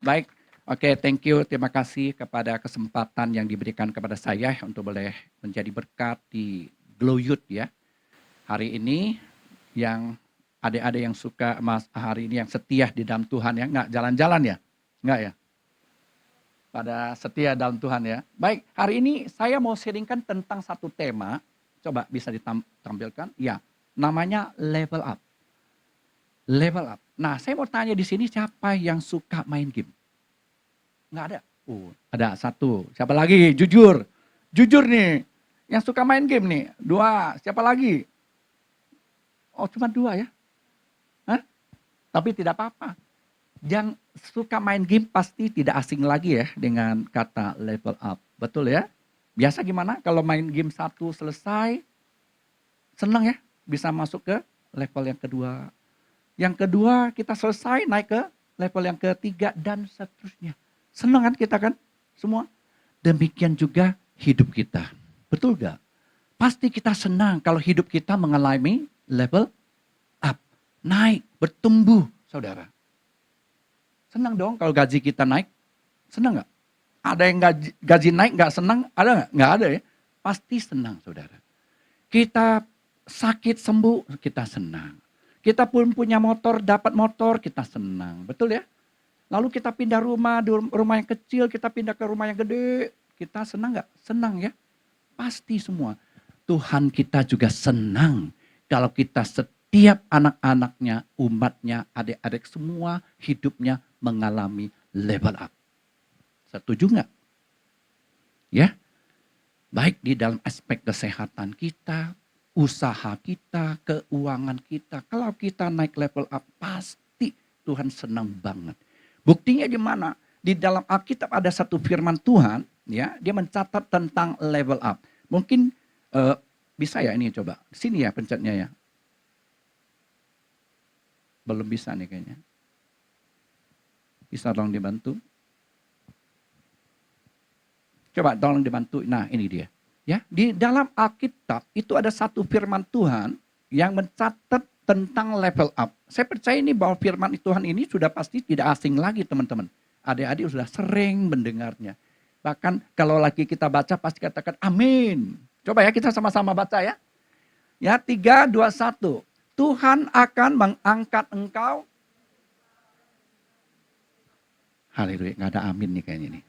Baik, oke, thank you. Terima kasih kepada kesempatan yang diberikan kepada saya untuk boleh menjadi berkat di Glow Youth ya. Hari ini yang adik-adik yang suka Mas hari ini yang setia di dalam Tuhan ya, nggak jalan-jalan ya? Nggak ya? Pada setia dalam Tuhan ya. Baik, hari ini saya mau sharingkan tentang satu tema, coba bisa ditampilkan? Ya, namanya level up. Level up. Nah, saya mau tanya di sini siapa yang suka main game? Nggak ada? Ada satu. Siapa lagi? Jujur. Jujur nih. Yang suka main game nih. Dua. Siapa lagi? Oh, cuma dua ya? Hah? Tapi tidak apa-apa. Yang suka main game pasti tidak asing lagi ya dengan kata level up. Betul ya? Biasa gimana kalau main game satu selesai, senang ya? Bisa masuk ke level yang kedua. Yang kedua kita selesai naik ke level yang ketiga dan seterusnya. Senang kan kita kan? Semua. Demikian juga hidup kita. Betul gak? Pasti kita senang kalau hidup kita mengalami level up. Naik, bertumbuh, saudara. Senang dong kalau gaji kita naik. Senang gak? Ada yang gaji naik gak senang? Ada gak? Gak ada ya. Pasti senang, saudara. Kita sakit sembuh, kita senang. Kita pun punya motor, dapat motor, kita senang. Betul ya? Lalu kita pindah rumah, rumah yang kecil, kita pindah ke rumah yang gede. Kita senang gak? Senang ya. Pasti semua. Tuhan kita juga senang kalau kita setiap anak-anaknya, umatnya, adik-adik semua hidupnya mengalami level up. Setuju nggak? Ya, baik di dalam aspek kesehatan kita, usaha kita, keuangan kita. Kalau kita naik level up, pasti Tuhan senang banget. Buktinya di mana? Di dalam Alkitab ada satu firman Tuhan, ya, dia mencatat tentang level up. Mungkin bisa ya ini coba. Sini ya pencetnya ya. Belum bisa nih kayaknya. Bisa tolong dibantu. Coba tolong dibantu. Nah, ini dia. Ya, di dalam Alkitab itu ada satu firman Tuhan yang mencatat tentang level up. Saya percaya ini bahwa firman Tuhan ini sudah pasti tidak asing lagi teman-teman. Adik-adik sudah sering mendengarnya. Bahkan kalau lagi kita baca pasti katakan amin. Coba ya kita sama-sama baca ya. Ya, 3, 2, 1. Tuhan akan mengangkat engkau. Haleluya, nggak ada amin nih kayaknya nih.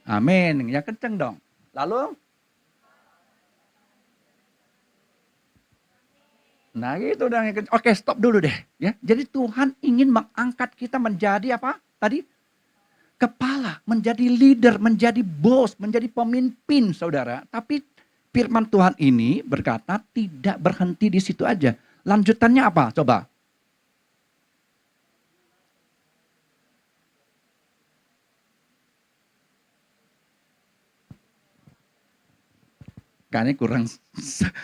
Amin, ya kenceng dong. Lalu, nah gitu dong. Oke, stop dulu deh. Ya, jadi Tuhan ingin mengangkat kita menjadi apa? Tadi kepala, menjadi leader, menjadi bos, menjadi pemimpin, saudara. Tapi firman Tuhan ini berkata tidak berhenti di situ aja. Lanjutannya apa? Coba. Kayaknya kurang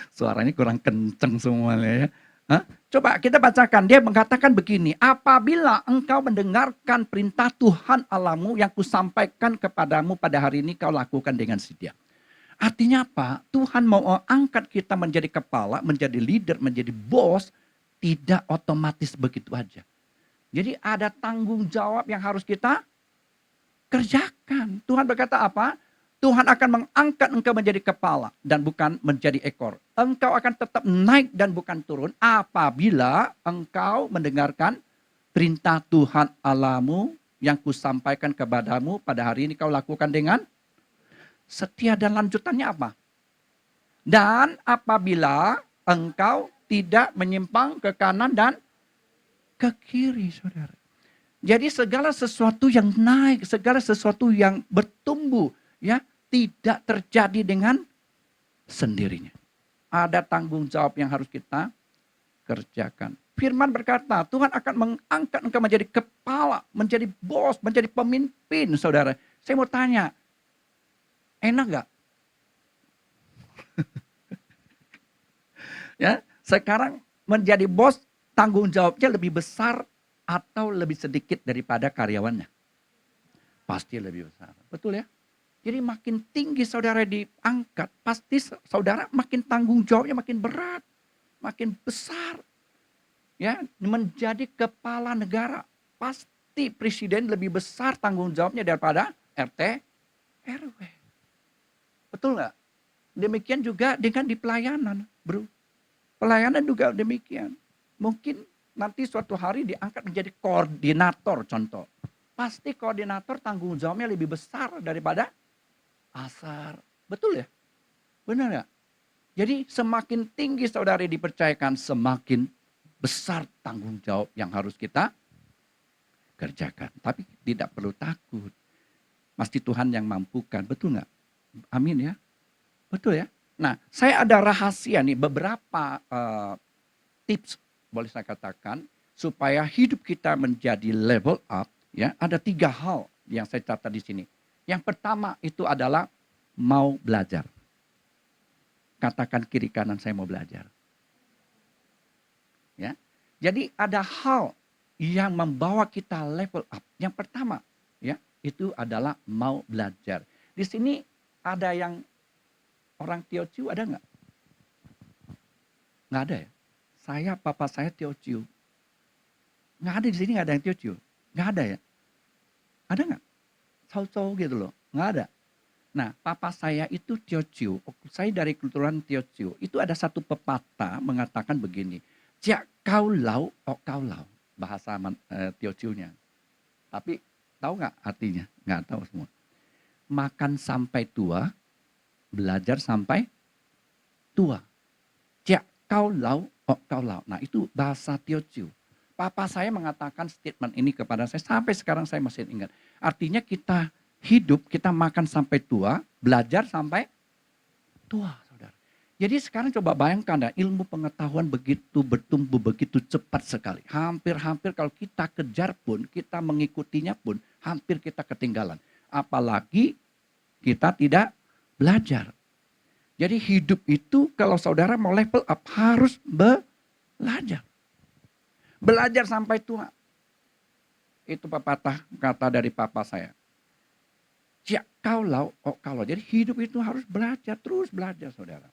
suaranya kurang kenceng semuanya ya. Hah? Coba kita bacakan. Dia mengatakan begini, apabila engkau mendengarkan perintah Tuhan Allahmu yang kusampaikan kepadamu pada hari ini kau lakukan dengan setia. Artinya apa? Tuhan mau angkat kita menjadi kepala, menjadi leader, menjadi bos, tidak otomatis begitu aja. Jadi ada tanggung jawab yang harus kita kerjakan. Tuhan berkata apa? Tuhan akan mengangkat engkau menjadi kepala dan bukan menjadi ekor. Engkau akan tetap naik dan bukan turun apabila engkau mendengarkan perintah Tuhan Allahmu yang kusampaikan kepadamu pada hari ini kau lakukan dengan setia dan lanjutannya apa? Dan apabila engkau tidak menyimpang ke kanan dan ke kiri, saudara. Jadi segala sesuatu yang naik, segala sesuatu yang bertumbuh, ya tidak terjadi dengan sendirinya. Ada tanggung jawab yang harus kita kerjakan. Firman berkata, Tuhan akan mengangkat engkau menjadi kepala, menjadi bos, menjadi pemimpin, saudara. Saya mau tanya, enak gak? Ya, sekarang menjadi bos, tanggung jawabnya lebih besar atau lebih sedikit daripada karyawannya? Pasti lebih besar. Betul ya? Jadi makin tinggi saudara diangkat, pasti saudara makin tanggung jawabnya makin berat, makin besar. Ya, menjadi kepala negara. Pasti pasti presiden lebih besar tanggung jawabnya daripada RT RW. Betul nggak? Demikian juga dengan di pelayanan, bro. Pelayanan juga demikian. Mungkin nanti suatu hari diangkat menjadi koordinator contoh. Pasti koordinator tanggung jawabnya lebih besar daripada asar. Betul ya? Benar nggak? Jadi semakin tinggi saudara dipercayakan, semakin besar tanggung jawab yang harus kita kerjakan. Tapi tidak perlu takut. Pasti Tuhan yang mampukan. Betul nggak? Amin ya. Betul ya. Nah, saya ada rahasia nih, beberapa tips boleh saya katakan supaya hidup kita menjadi level up. Ya, ada 3 hal yang saya catat di sini. Yang pertama itu adalah mau belajar. Katakan kiri kanan, saya mau belajar. Ya, jadi ada hal yang membawa kita level up. Yang pertama, ya, itu adalah mau belajar. Di sini ada yang orang Teochew, ada nggak? Nggak ada ya? Papa saya Teochew. Nggak ada di sini, nggak ada yang Teochew. Nggak ada ya? Ada nggak? Tahu-tahu gitu loh. Nggak ada. Nah, papa saya itu Teochew. Saya dari keturunan Teochew. Itu ada satu pepatah mengatakan begini. Jia kau lau, kau lau. Bahasa Teochew-nya. Tapi tahu nggak artinya? Nggak tahu semua. Makan sampai tua, belajar sampai tua. Jia kau lau, kau lau. Nah, itu bahasa Teochew. Papa saya mengatakan statement ini kepada saya. Sampai sekarang saya masih ingat. Artinya kita hidup, kita makan sampai tua, belajar sampai tua, saudara. Jadi sekarang coba bayangkan ya, ilmu pengetahuan begitu bertumbuh begitu cepat sekali. Hampir-hampir kalau kita kejar pun, kita mengikutinya pun, hampir kita ketinggalan. Apalagi kita tidak belajar. Jadi hidup itu kalau saudara mau level up harus belajar. Belajar sampai tua. Itu pepatah kata dari papa saya. Ya, kalau. Jadi hidup itu harus belajar, terus belajar saudara.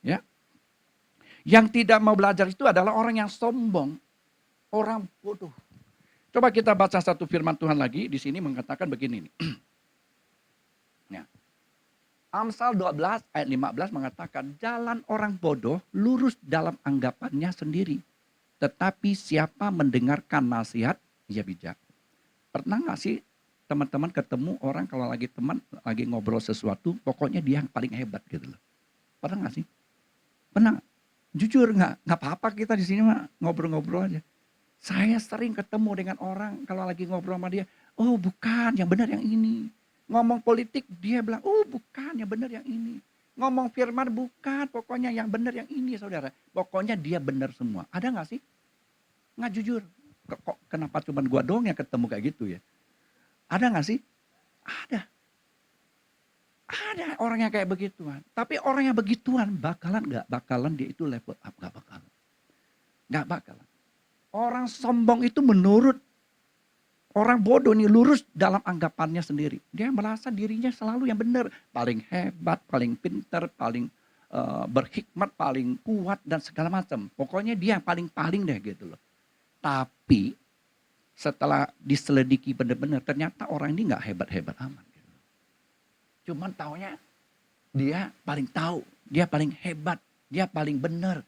Ya. Yang tidak mau belajar itu adalah orang yang sombong. Orang bodoh. Coba kita baca satu firman Tuhan lagi. Di sini mengatakan begini nih. Ya. Amsal 12 ayat 15 mengatakan, jalan orang bodoh lurus dalam anggapannya sendiri. Tetapi siapa mendengarkan nasihat, ia bijak. Pernah gak sih teman-teman ketemu orang kalau lagi ngobrol sesuatu, pokoknya dia yang paling hebat gitu loh. Pernah gak sih? Pernah. Jujur gak apa-apa kita di sini mah ngobrol-ngobrol aja. Saya sering ketemu dengan orang kalau lagi ngobrol sama dia, oh bukan, yang benar yang ini. Ngomong politik dia bilang, oh bukan, yang benar yang ini. Ngomong firman bukan, pokoknya yang benar yang ini saudara. Pokoknya dia benar semua. Ada gak sih? Nggak jujur. Kok kenapa cuma gua doang yang ketemu kayak gitu ya? Ada gak sih? Ada. Ada orang yang kayak begituan. Tapi orang yang begituan gak bakalan dia itu level up. Gak bakalan. Gak bakalan. Orang sombong itu menurut orang bodoh nih lurus dalam anggapannya sendiri. Dia merasa dirinya selalu yang benar. Paling hebat, paling pintar, paling berhikmat, paling kuat dan segala macam. Pokoknya dia yang paling-paling deh gitu loh. Tapi setelah diselidiki benar-benar ternyata orang ini gak hebat-hebat amat. Cuman taunya dia paling tahu, dia paling hebat, dia paling benar,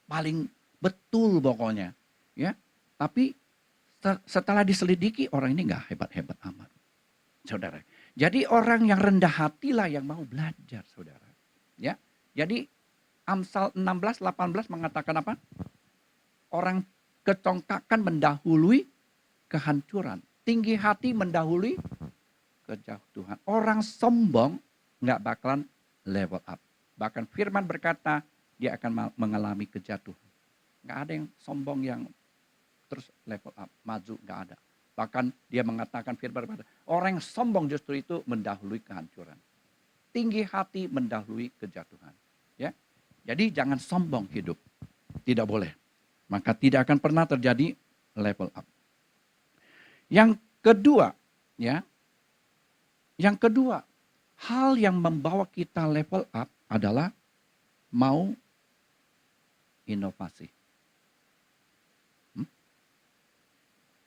paling betul pokoknya. Ya, tapi setelah diselidiki orang ini nggak hebat-hebat amat, saudara. Jadi orang yang rendah hatilah yang mau belajar, saudara. Ya, jadi Amsal 16:18 mengatakan apa? Orang kecongkakan mendahului kehancuran, tinggi hati mendahului kejatuhan. Orang sombong nggak bakalan level up. Bahkan firman berkata dia akan mengalami kejatuhan. Nggak ada yang sombong yang terus level up, maju, nggak ada. Bahkan dia mengatakan firman berkata, orang yang sombong justru itu mendahului kehancuran. Tinggi hati mendahului kejatuhan. Ya, jadi jangan sombong hidup, tidak boleh. Maka tidak akan pernah terjadi level up. Yang kedua, ya. Yang kedua, hal yang membawa kita level up adalah mau inovasi.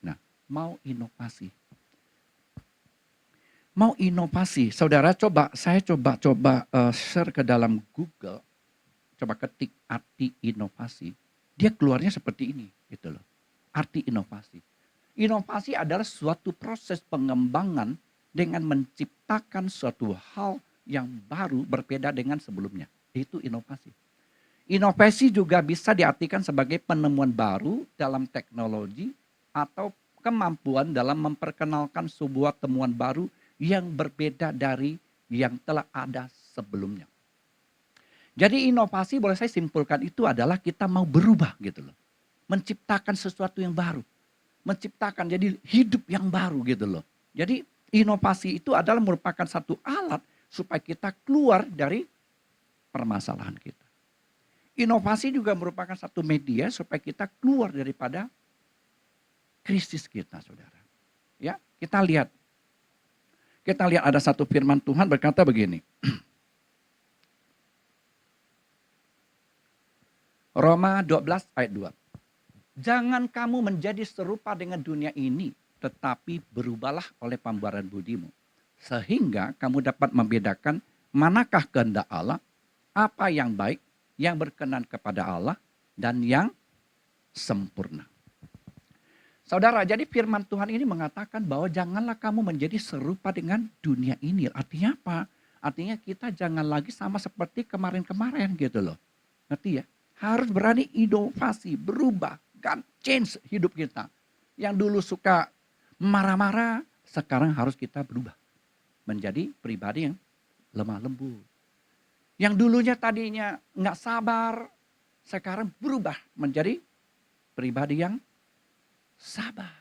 Nah, mau inovasi. Mau inovasi, saudara saya coba share ke dalam Google, coba ketik arti inovasi. Dia keluarnya seperti ini, gitu loh. Arti inovasi. Inovasi adalah suatu proses pengembangan dengan menciptakan suatu hal yang baru berbeda dengan sebelumnya. Itu inovasi. Inovasi juga bisa diartikan sebagai penemuan baru dalam teknologi atau kemampuan dalam memperkenalkan sebuah temuan baru yang berbeda dari yang telah ada sebelumnya. Jadi inovasi boleh saya simpulkan itu adalah kita mau berubah gitu loh. Menciptakan sesuatu yang baru. Menciptakan jadi hidup yang baru gitu loh. Jadi inovasi itu adalah merupakan satu alat supaya kita keluar dari permasalahan kita. Inovasi juga merupakan satu media supaya kita keluar daripada krisis kita, saudara. Ya, kita lihat ada satu firman Tuhan berkata begini. Roma 12 ayat 2. Jangan kamu menjadi serupa dengan dunia ini, tetapi berubahlah oleh pembaharuan budimu. Sehingga kamu dapat membedakan manakah kehendak Allah, apa yang baik, yang berkenan kepada Allah, dan yang sempurna. Saudara, jadi firman Tuhan ini mengatakan bahwa janganlah kamu menjadi serupa dengan dunia ini. Artinya apa? Artinya kita jangan lagi sama seperti kemarin-kemarin gitu loh. Ngerti ya? Harus berani inovasi, berubah, change hidup kita. Yang dulu suka marah-marah, sekarang harus kita berubah. Menjadi pribadi yang lemah lembut. Yang dulunya tadinya nggak sabar, sekarang berubah menjadi pribadi yang sabar.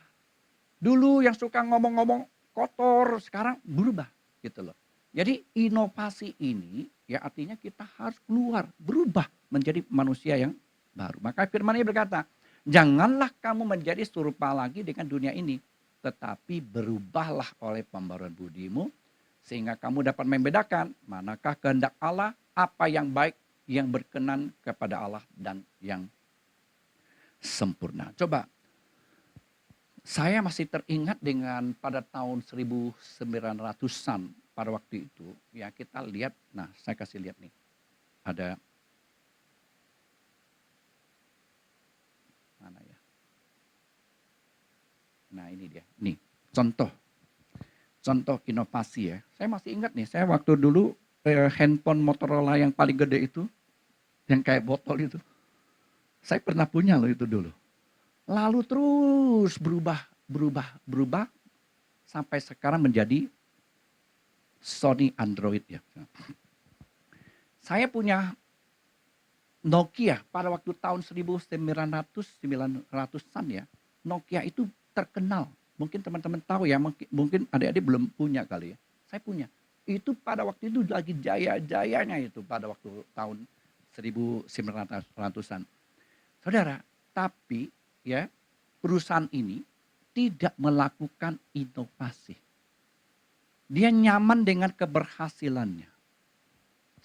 Dulu yang suka ngomong-ngomong kotor, sekarang berubah gitu loh. Jadi inovasi ini ya artinya kita harus keluar, berubah menjadi manusia yang baru. Maka firman ini berkata, janganlah kamu menjadi serupa lagi dengan dunia ini, tetapi berubahlah oleh pembaruan budimu, sehingga kamu dapat membedakan manakah kehendak Allah, apa yang baik, yang berkenan kepada Allah, dan yang sempurna. Coba, saya masih teringat dengan pada tahun 1900-an pada waktu itu, ya kita lihat, nah saya kasih lihat nih, ada, mana ya, nah ini dia, nih contoh inovasi ya. Saya masih ingat nih, saya waktu dulu handphone Motorola yang paling gede itu, yang kayak botol itu, saya pernah punya loh itu dulu. Lalu terus berubah sampai sekarang menjadi Sony Android ya. Saya punya Nokia pada waktu tahun 1900-900-an ya. Nokia itu terkenal. Mungkin teman-teman tahu ya, mungkin adik-adik belum punya kali ya. Saya punya. Itu pada waktu itu lagi jaya-jayanya itu pada waktu tahun 1900-an. Saudara, tapi ya perusahaan ini tidak melakukan inovasi. Dia nyaman dengan keberhasilannya.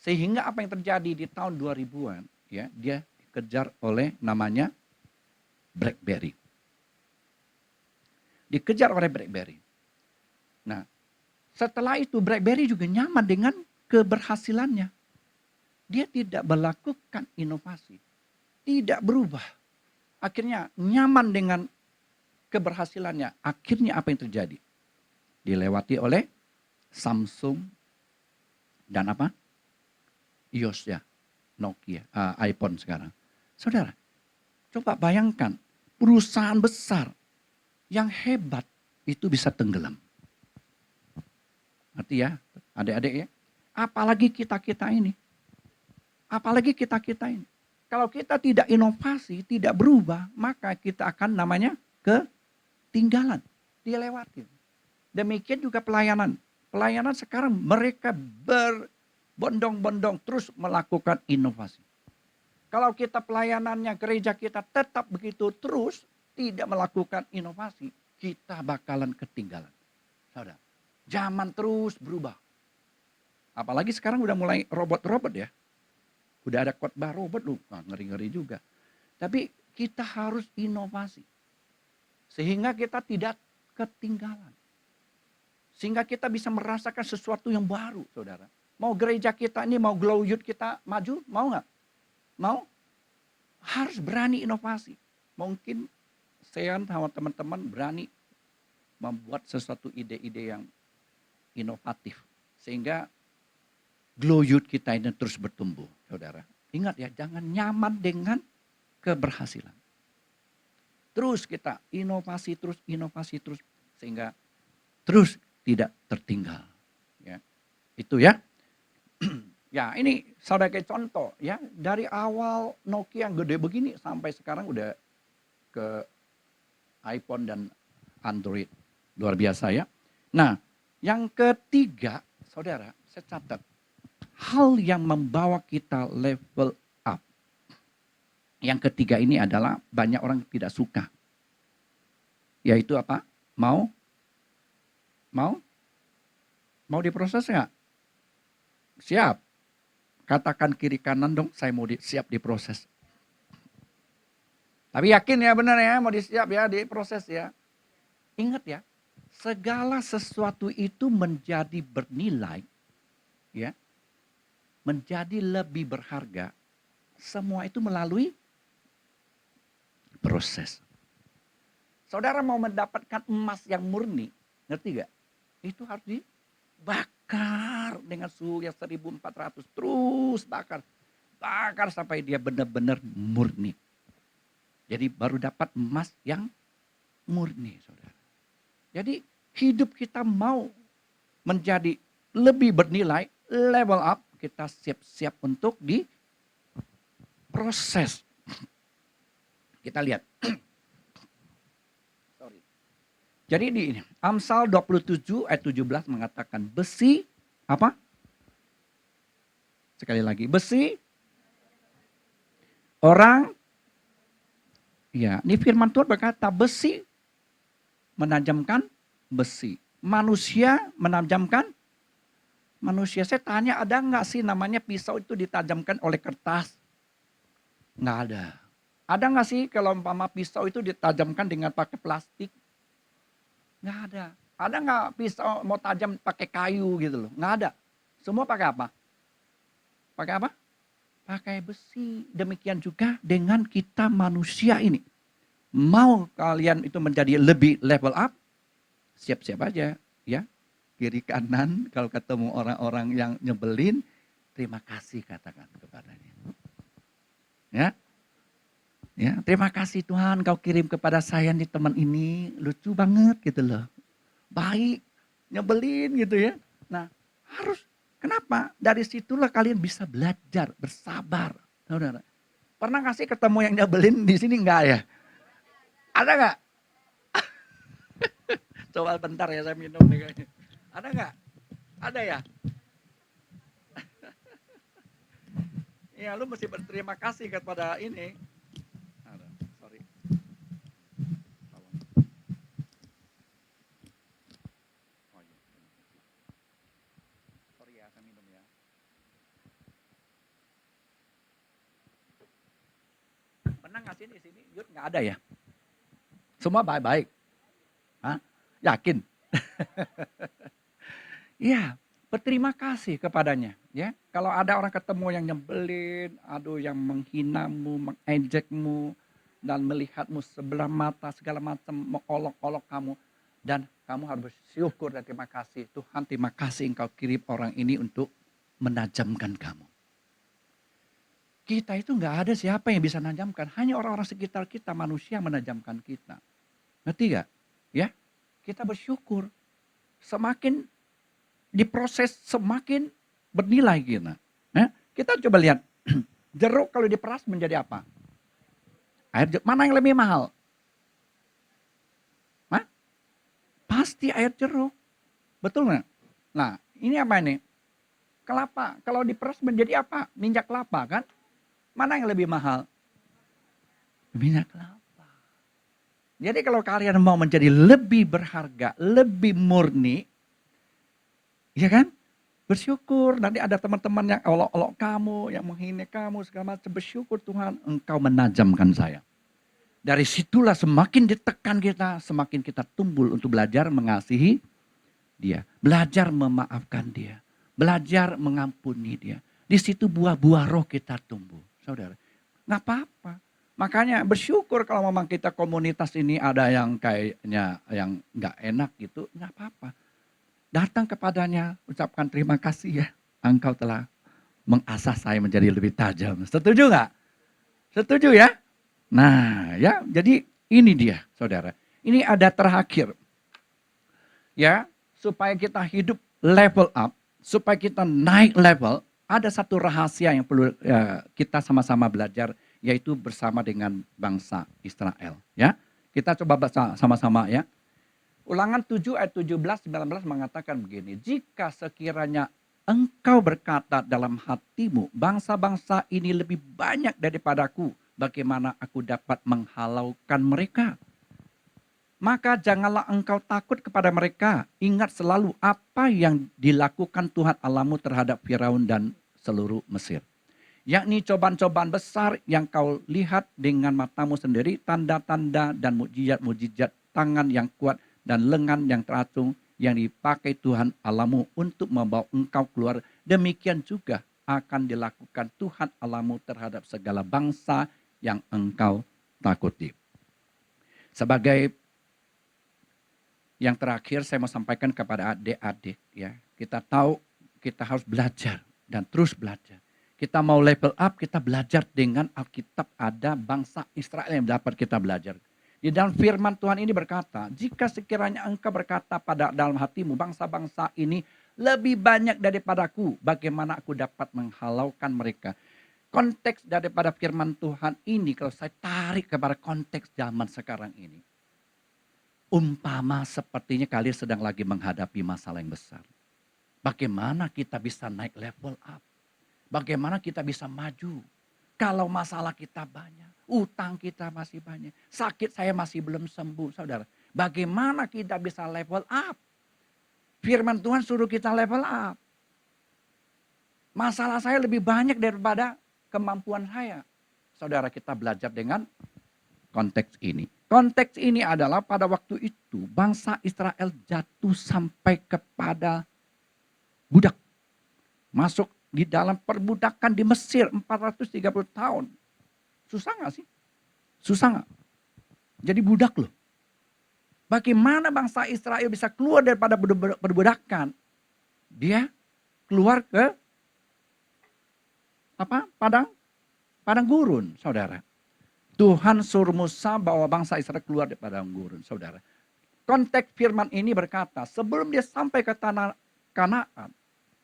Sehingga apa yang terjadi di tahun 2000-an, ya, dia dikejar oleh namanya BlackBerry. Dikejar oleh BlackBerry. Nah, setelah itu BlackBerry juga nyaman dengan keberhasilannya. Dia tidak melakukan inovasi. Tidak berubah. Akhirnya nyaman dengan keberhasilannya. Akhirnya apa yang terjadi? Dilewati oleh Samsung dan apa? iOS ya, Nokia, iPhone sekarang. Saudara, coba bayangkan perusahaan besar yang hebat itu bisa tenggelam. Arti ya, adik-adik ya. Apalagi kita-kita ini. Apalagi kita-kita ini. Kalau kita tidak inovasi, tidak berubah, maka kita akan namanya ketinggalan, dilewati. Demikian juga pelayanan. Pelayanan sekarang mereka berbondong-bondong terus melakukan inovasi. Kalau kita pelayanannya gereja kita tetap begitu terus tidak melakukan inovasi, kita bakalan ketinggalan. Saudara, zaman terus berubah. Apalagi sekarang udah mulai robot-robot ya. Udah ada khotbah robot loh, ngeri-ngeri juga. Tapi kita harus inovasi. Sehingga kita tidak ketinggalan. Sehingga kita bisa merasakan sesuatu yang baru, saudara. Mau gereja kita ini, mau Glow Youth kita maju, mau nggak? Mau? Harus berani inovasi. Mungkin saya sama teman-teman berani membuat sesuatu ide-ide yang inovatif. Sehingga Glow Youth kita ini terus bertumbuh, saudara. Ingat ya, jangan nyaman dengan keberhasilan. Terus kita inovasi terus. Sehingga terus tidak tertinggal. Ya. Itu ya. Ya ini sebagai contoh ya. Dari awal Nokia yang gede begini sampai sekarang udah ke iPhone dan Android. Luar biasa ya. Nah yang ketiga saudara saya catat. Hal yang membawa kita level up. Yang ketiga ini adalah banyak orang tidak suka. Yaitu apa? Mau diproses nggak? Siap. Katakan kiri kanan dong, saya mau siap diproses. Tapi yakin ya benar ya, mau disiap ya, diproses ya. Ingat ya, segala sesuatu itu menjadi bernilai, ya, menjadi lebih berharga. Semua itu melalui proses. Saudara mau mendapatkan emas yang murni, ngerti gak? Itu harus dibakar dengan suhu yang 1400. Terus bakar. Bakar sampai dia benar-benar murni. Jadi baru dapat emas yang murni, saudara. Jadi hidup kita mau menjadi lebih bernilai, level up, kita siap-siap untuk diproses. Kita lihat. Jadi di ini, Amsal 27 ayat 17 mengatakan besi apa? Sekali lagi, besi orang, ya ini firman Tuhan berkata besi menajamkan besi. Manusia menajamkan manusia. Saya tanya ada nggak sih namanya pisau itu ditajamkan oleh kertas? Nggak ada. Ada nggak sih kalau umpama pisau itu ditajamkan dengan pakai plastik? Nggak ada. Ada nggak pisau mau tajam pakai kayu gitu loh? Nggak ada. Semua pakai apa? Pakai apa? Pakai besi. Demikian juga dengan kita manusia ini. Mau kalian itu menjadi lebih level up? Siap-siap aja ya. Kiri kanan kalau ketemu orang-orang yang nyebelin, terima kasih katakan kepadanya. Ya. Ya, terima kasih Tuhan kau kirim kepada saya nih teman ini, lucu banget gitu loh. Baik, nyebelin gitu ya. Nah, harus kenapa? Dari situlah kalian bisa belajar, bersabar. Saudara. Pernah gak sih ketemu yang nyebelin di sini enggak ya? Ada enggak? Coba bentar ya saya minum nih kayaknya. Ada enggak? Ada ya? Ya lu mesti berterima kasih kepada ini. Sorry. Oh, iya. Sorry ya, saya minum ya. Pernah nggak sih di sini? Yud nggak ada ya? Semua baik-baik. Hah? Yakin? Iya, berterima kasih kepadanya. Ya, kalau ada orang ketemu yang nyebelin, aduh yang menghinamu, mengejekmu, dan melihatmu sebelah mata segala macam, mengolok-olok kamu, dan kamu harus bersyukur dan terima kasih. Tuhan, terima kasih engkau kirim orang ini untuk menajamkan kamu. Kita itu nggak ada siapa yang bisa menajamkan, hanya orang-orang sekitar kita, manusia menajamkan kita. Ngerti gak? Ya, kita bersyukur. Semakin diproses semakin bernilai kita. Kita coba lihat jeruk kalau diperas menjadi apa? Air jeruk. Mana yang lebih mahal? Hah? Pasti air jeruk. Betul nggak? Nah, ini apa ini? Kelapa. Kalau diperas menjadi apa? Minyak kelapa kan? Mana yang lebih mahal? Minyak kelapa. Jadi kalau kalian mau menjadi lebih berharga, lebih murni, ya kan? Bersyukur, nanti ada teman-teman yang olok-olok kamu, yang menghina kamu, segala macam. Bersyukur Tuhan, engkau menajamkan saya. Dari situlah semakin ditekan kita, semakin kita tumbuh untuk belajar mengasihi dia. Belajar memaafkan dia. Belajar mengampuni dia. Di situ buah-buah roh kita tumbuh. Saudara, nggak apa-apa. Makanya bersyukur kalau memang kita komunitas ini ada yang kayaknya yang nggak enak gitu, nggak apa-apa. Datang kepadanya, ucapkan terima kasih ya. Engkau telah mengasah saya menjadi lebih tajam. Setuju nggak? Setuju ya? Nah ya, jadi ini dia saudara. Ini ada terakhir. Ya, supaya kita hidup level up, supaya kita naik level, ada satu rahasia yang perlu kita sama-sama belajar, yaitu bersama dengan bangsa Israel. Ya, kita coba baca sama-sama ya. Ulangan 7 ayat 17-19 mengatakan begini, jika sekiranya engkau berkata dalam hatimu, bangsa-bangsa ini lebih banyak daripadaku, bagaimana aku dapat menghalaukan mereka? Maka janganlah engkau takut kepada mereka. Ingat selalu apa yang dilakukan Tuhan Allahmu terhadap Firaun dan seluruh Mesir. Yakni cobaan-cobaan besar yang kau lihat dengan matamu sendiri, tanda-tanda dan mukjizat-mukjizat tangan yang kuat dan lengan yang teracung yang dipakai Tuhan Allahmu untuk membawa engkau keluar. Demikian juga akan dilakukan Tuhan Allahmu terhadap segala bangsa yang engkau takuti. Sebagai yang terakhir saya mau sampaikan kepada adik-adik ya. Kita tahu kita harus belajar dan terus belajar. Kita mau level up, kita belajar dengan Alkitab, ada bangsa Israel yang dapat kita belajar. Di dalam firman Tuhan ini berkata, jika sekiranya engkau berkata pada dalam hatimu, bangsa-bangsa ini lebih banyak daripadaku, bagaimana aku dapat menghalaukan mereka. Konteks daripada firman Tuhan ini kalau saya tarik kepada konteks zaman sekarang ini. Umpama sepertinya kalian sedang lagi menghadapi masalah yang besar. Bagaimana kita bisa naik level up? Bagaimana kita bisa maju? Kalau masalah kita banyak, utang kita masih banyak, sakit saya masih belum sembuh, saudara. Bagaimana kita bisa level up? Firman Tuhan suruh kita level up. Masalah saya lebih banyak daripada kemampuan saya. Saudara, kita belajar dengan konteks ini. Konteks ini adalah pada waktu itu bangsa Israel jatuh sampai kepada budak. Masuk di dalam perbudakan di Mesir 430 tahun. Susah gak sih? Susah gak? Jadi budak loh. Bagaimana bangsa Israel bisa keluar daripada perbudakan? Dia keluar ke padang gurun, saudara. Tuhan suruh Musa bawa bangsa Israel keluar dari padang gurun, saudara. Konteks firman ini berkata, sebelum dia sampai ke tanah Kanaan,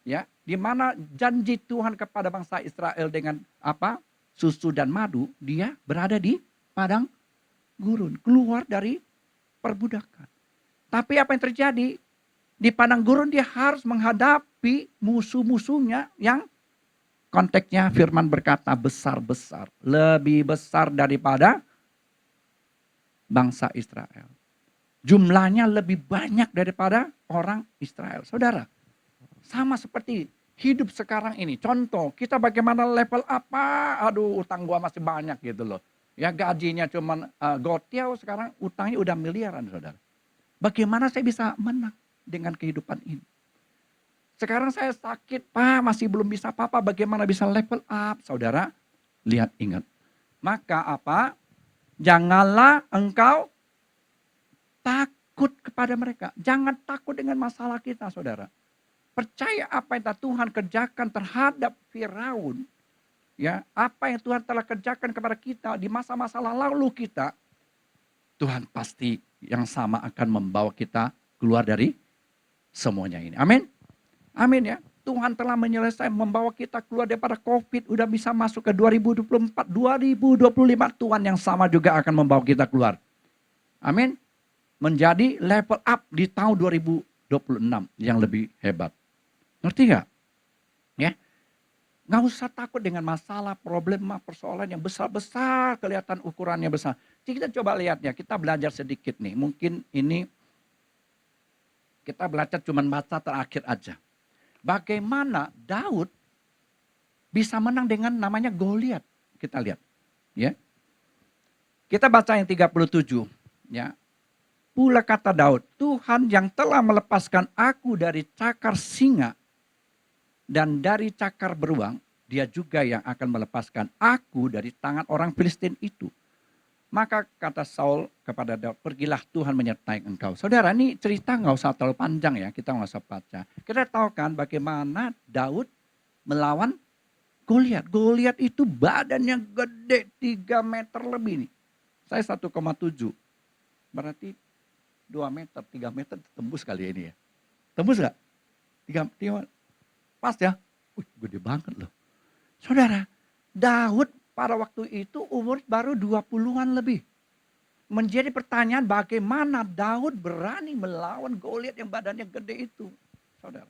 ya, di mana janji Tuhan kepada bangsa Israel dengan susu dan madu, dia berada di padang gurun, keluar dari perbudakan. Tapi apa yang terjadi? Di padang gurun dia harus menghadapi musuh-musuhnya yang konteksnya firman berkata besar-besar. Lebih besar daripada bangsa Israel. Jumlahnya lebih banyak daripada orang Israel. Saudara, sama seperti hidup sekarang ini. Contoh, kita bagaimana level apa? Aduh, utang gua masih banyak gitu loh. Ya gajinya cuman gotiau, sekarang utangnya udah miliaran, saudara. Bagaimana saya bisa menang dengan kehidupan ini? Sekarang saya sakit, Pak, masih belum bisa apa-apa, bagaimana bisa level up? Saudara, lihat, ingat. Maka apa? Janganlah engkau takut kepada mereka. Jangan takut dengan masalah kita, saudara. Percaya apa yang Tuhan kerjakan terhadap Firaun. Ya, apa yang Tuhan telah kerjakan kepada kita di masa-masa lalu kita. Tuhan pasti yang sama akan membawa kita keluar dari semuanya ini. Amin. Amin ya. Tuhan telah menyelesaikan membawa kita keluar daripada COVID. Udah bisa masuk ke 2024. 2025 Tuhan yang sama juga akan membawa kita keluar. Amin. Menjadi level up di tahun 2026 yang lebih hebat. Ngerti gak? Ya. Gak usah takut dengan masalah, problema, persoalan yang besar-besar. Kelihatan ukurannya besar. Jadi kita coba lihat ya. Kita belajar sedikit nih. Mungkin ini kita belajar cuma baca terakhir aja. Bagaimana Daud bisa menang dengan namanya Goliat. Kita lihat. Ya. Kita baca yang 37. Ya. Pula kata Daud, Tuhan yang telah melepaskan aku dari cakar singa dan dari cakar beruang, dia juga yang akan melepaskan aku dari tangan orang Filistin itu. Maka kata Saul kepada Daud, pergilah Tuhan menyertai engkau. Saudara, ini cerita nggak usah terlalu panjang ya, kita nggak usah baca. Kita tahu kan bagaimana Daud melawan Goliat. Goliat itu badannya gede 3 meter lebih nih. Saya 1,7. Berarti 2 meter, 3 meter tembus kali ini ya. Tembus gak? 3, pas ya? Gede banget loh. Saudara, Daud pada waktu itu umur baru 20-an lebih. Menjadi pertanyaan bagaimana Daud berani melawan Goliat yang badannya gede itu. Saudara.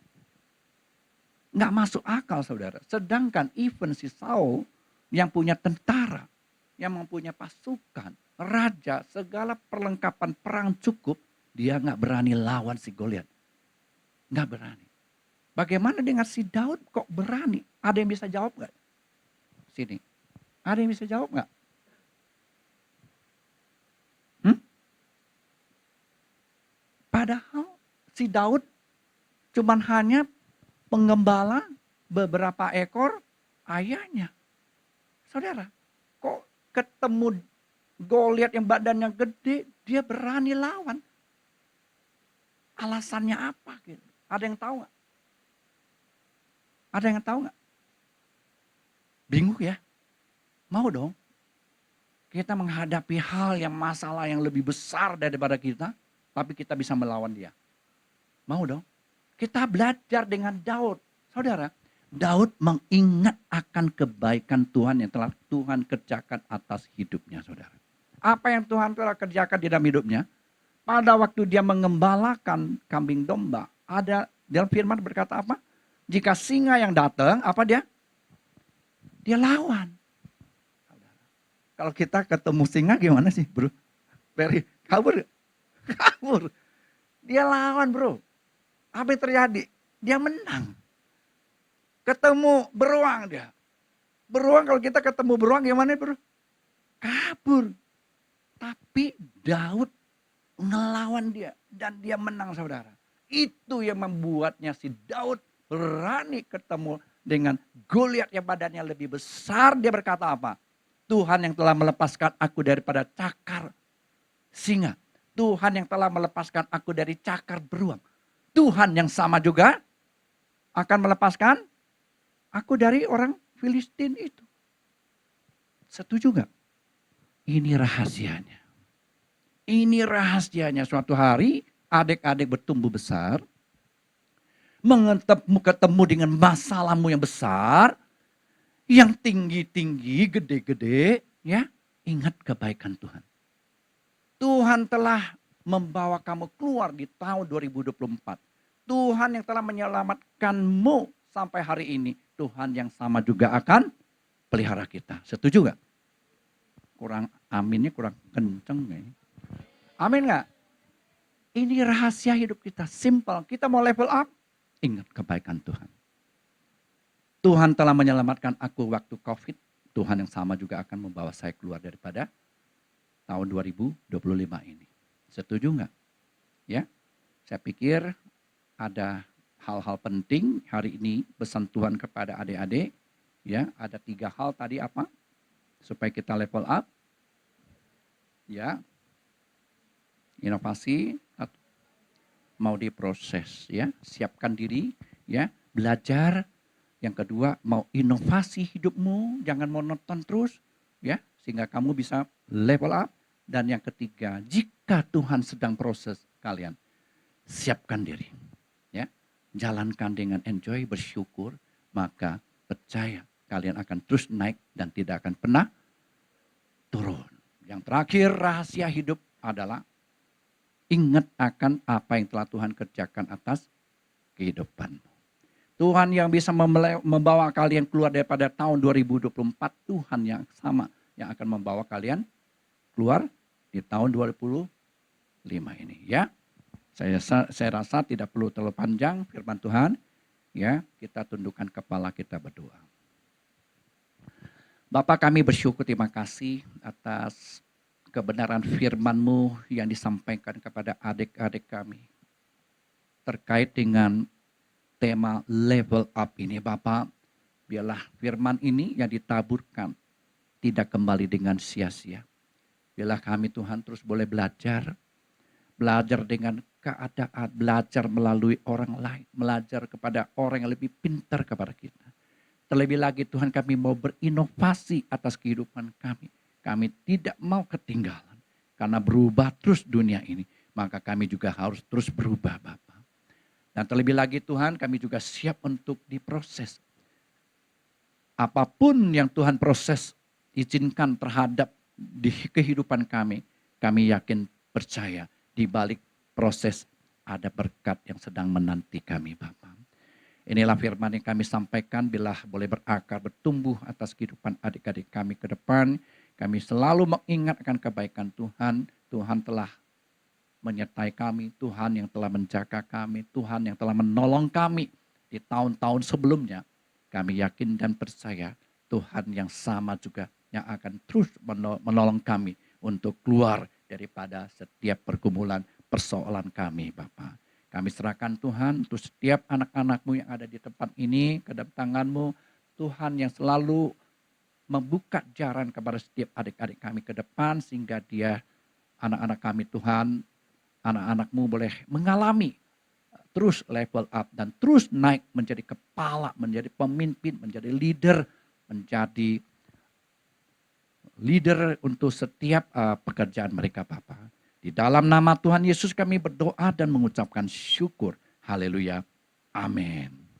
Nggak masuk akal saudara. Sedangkan even si Saul yang punya tentara, yang mempunyai pasukan, raja, segala perlengkapan perang cukup, dia nggak berani lawan si Goliat. Nggak berani. Bagaimana dengan si Daud kok berani? Ada yang bisa jawab nggak? Sini. Ada yang bisa jawab nggak? Padahal si Daud cuman hanya penggembala beberapa ekor ayahnya. Saudara, kok ketemu Goliat yang badannya gede, dia berani lawan. Alasannya apa gitu? Ada yang tahu nggak? Ada yang tahu nggak? Bingung ya? Mau dong? Kita menghadapi hal yang masalah yang lebih besar daripada kita, tapi kita bisa melawan dia. Mau dong? Kita belajar dengan Daud. Saudara, Daud mengingat akan kebaikan Tuhan yang telah Tuhan kerjakan atas hidupnya, saudara. Apa yang Tuhan telah kerjakan di dalam hidupnya? Pada waktu dia mengembalakan kambing domba, ada dalam firman berkata apa? Jika singa yang datang, apa dia? Dia lawan. Kalau kita ketemu singa gimana sih, bro? Ferry, kabur. Kabur. Dia lawan, bro. Apa yang terjadi? Dia menang. Ketemu beruang dia. Beruang, kalau kita ketemu beruang gimana, bro? Kabur. Tapi Daud ngelawan dia. Dan dia menang, saudara. Itu yang membuatnya si Daud berani ketemu dengan Goliat yang badannya lebih besar. Dia berkata apa? Tuhan yang telah melepaskan aku daripada cakar singa. Tuhan yang telah melepaskan aku dari cakar beruang. Tuhan yang sama juga akan melepaskan aku dari orang Filistin itu. Setuju gak? Ini rahasianya. Ini rahasianya, suatu hari adik-adik bertumbuh besar. Ketemu dengan masalahmu yang besar. Yang tinggi-tinggi, gede-gede. Ya, ingat kebaikan Tuhan. Tuhan telah membawa kamu keluar di tahun 2024. Tuhan yang telah menyelamatkanmu sampai hari ini. Tuhan yang sama juga akan pelihara kita. Setuju gak? Kurang aminnya kurang kenceng nih. Amin gak? Ini rahasia hidup kita. Simple. Kita mau level up. Ingat kebaikan Tuhan. Tuhan telah menyelamatkan aku waktu COVID. Tuhan yang sama juga akan membawa saya keluar daripada tahun 2025 ini. Setuju nggak? Ya, saya pikir ada hal-hal penting hari ini pesan Tuhan kepada adik-adik. Ya, ada 3 hal tadi apa? Supaya kita level up. Ya, inovasi mau diproses. Ya, siapkan diri. Ya, belajar. Yang kedua, mau inovasi hidupmu, jangan monoton terus, ya, sehingga kamu bisa level up. Dan yang ketiga, jika Tuhan sedang proses kalian, siapkan diri, ya, jalankan dengan enjoy, bersyukur, maka percaya kalian akan terus naik dan tidak akan pernah turun. Yang terakhir, rahasia hidup adalah ingat akan apa yang telah Tuhan kerjakan atas kehidupanmu. Tuhan yang bisa membawa kalian keluar daripada tahun 2024, Tuhan yang sama yang akan membawa kalian keluar di tahun 2025 ini, ya. Saya rasa tidak perlu terlalu panjang firman Tuhan, ya. Kita tundukkan kepala, kita berdoa. Bapak, kami bersyukur, terima kasih atas kebenaran firman-Mu yang disampaikan kepada adik-adik kami terkait dengan tema level up ini Bapak. Biarlah firman ini yang ditaburkan tidak kembali dengan sia-sia. Biarlah kami Tuhan terus boleh belajar dengan keadaan, belajar melalui orang lain, belajar kepada orang yang lebih pintar kepada kita. Terlebih lagi Tuhan, kami mau berinovasi atas kehidupan kami. Kami tidak mau ketinggalan. Karena berubah terus dunia ini, maka kami juga harus terus berubah Bapak. Dan terlebih lagi Tuhan, kami juga siap untuk diproses. Apapun yang Tuhan proses, izinkan terhadap di kehidupan kami yakin percaya di balik proses ada berkat yang sedang menanti kami Bapak. Inilah firman yang kami sampaikan, bila boleh berakar, bertumbuh atas kehidupan adik-adik kami ke depan. Kami selalu mengingat akan kebaikan Tuhan. Tuhan telah menyertai kami, Tuhan yang telah menjaga kami, Tuhan yang telah menolong kami di tahun-tahun sebelumnya. Kami yakin dan percaya Tuhan yang sama juga yang akan terus menolong kami untuk keluar daripada setiap pergumulan persoalan kami Bapak. Kami serahkan Tuhan untuk setiap anak-anak-Mu yang ada di tempat ini ke dalam tangan-Mu. Tuhan yang selalu membuka jalan kepada setiap adik-adik kami ke depan sehingga dia, anak-anak kami Tuhan, anak-anak-Mu boleh mengalami terus level up dan terus naik menjadi kepala, menjadi pemimpin, menjadi leader untuk setiap pekerjaan mereka Bapa. Di dalam nama Tuhan Yesus kami berdoa dan mengucapkan syukur. Haleluya. Amin.